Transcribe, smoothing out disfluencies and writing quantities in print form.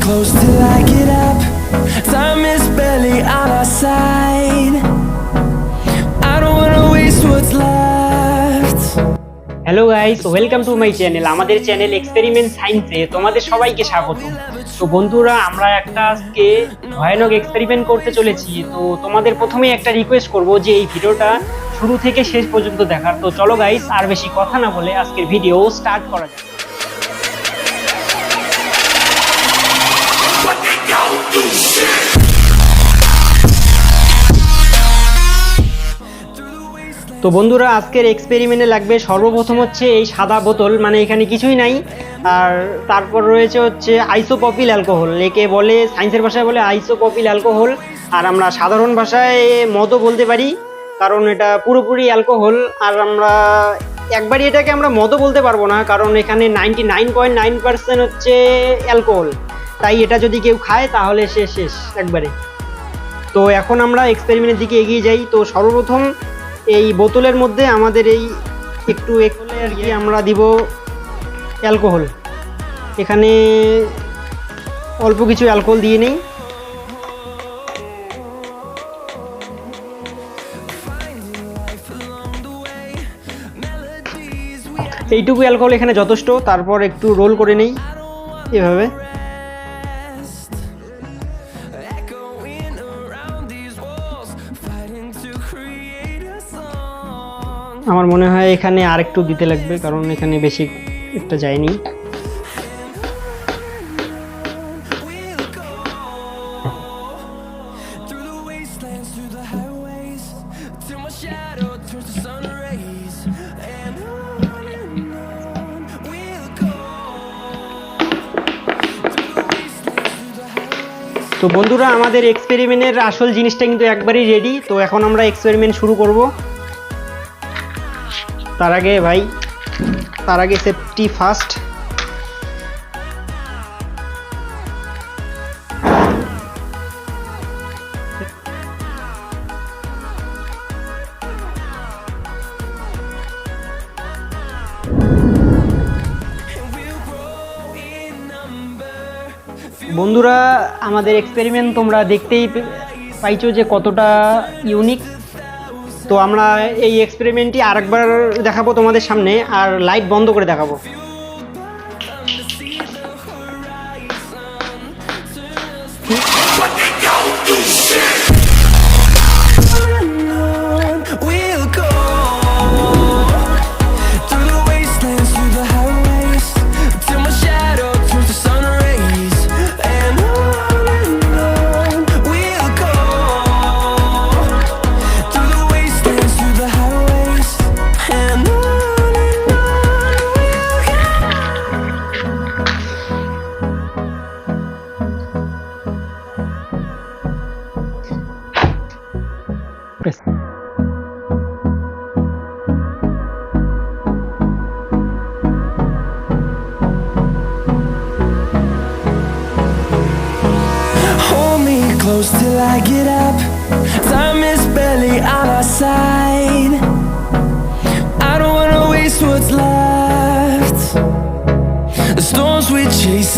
close till I get up. Time is barely on our side. I don't wanna waste what's left. Hello guys, welcome to my channel. আমাদের channel experiment সায়েন্সে তোমাদের সবাইকে স্বাগত। তো বন্ধুরা, আমরা একটা আজকে ভয়ানক এক্সপেরিমেন্ট করতে চলেছি। তো তোমাদের প্রথমেই একটা রিকোয়েস্ট করব যে এই ভিডিওটা শুরু থেকে শেষ পর্যন্ত দেখার। তো চলো গাইস, আর বেশি কথা না বলে আজকের ভিডিও স্টার্ট করা যাক। তো বন্ধুরা, আজকের এক্সপেরিমেন্টে লাগবে সর্বপ্রথম হচ্ছে এই সাদা বোতল, মানে এখানে কিছুই নাই। আর তারপর রয়েছে হচ্ছে আইসোপ্রপিল অ্যালকোহল, একে বলে সায়েন্সের ভাষায় বলে আইসোপ্রপিল অ্যালকোহল। আর আমরা সাধারণ ভাষায় মদও বলতে পারি, কারণ এটা পুরোপুরি অ্যালকোহল। আর আমরা একবারই এটাকে আমরা মদও বলতে পারবো না, কারণ এখানে 99.9% হচ্ছে অ্যালকোহল। তাই এটা যদি কেউ খায় তাহলে সে শেষ একবারে। তো এখন আমরা এক্সপেরিমেন্টের দিকে এগিয়ে যাই। তো সর্বপ্রথম এই বোতলের মধ্যে আমাদের এই একটু আর কি আমরা দিব অ্যালকোহল। এখানে অল্প কিছু অ্যালকোহল দিয়ে নেই। এইটুকু অ্যালকোহল এখানে যথেষ্ট। তারপর একটু রোল করে নেই এভাবে। আমার মনে হয় এখানে আর একটু দিতে লাগবে, কারণ এখানে বেশি একটা যায়নি। তো বন্ধুরা, আমাদের এক্সপেরিমেন্টের আসল জিনিসটা কিন্তু একবারই রেডি। তো এখন আমরা এক্সপেরিমেন্ট শুরু করব। তার আগে সেফটি ফার্স্ট। বন্ধুরা, আমাদের এক্সপেরিমেন্ট তোমরা দেখতেই পাইছো যে কতটা ইউনিক। তো আমরা এই এক্সপেরিমেন্টটি আরেকবার দেখাবো তোমাদের সামনে, আর লাইট বন্ধ করে দেখাবো। Hold me close till I get up. Time is barely on our side. I don't wanna waste what's left. The storms we chase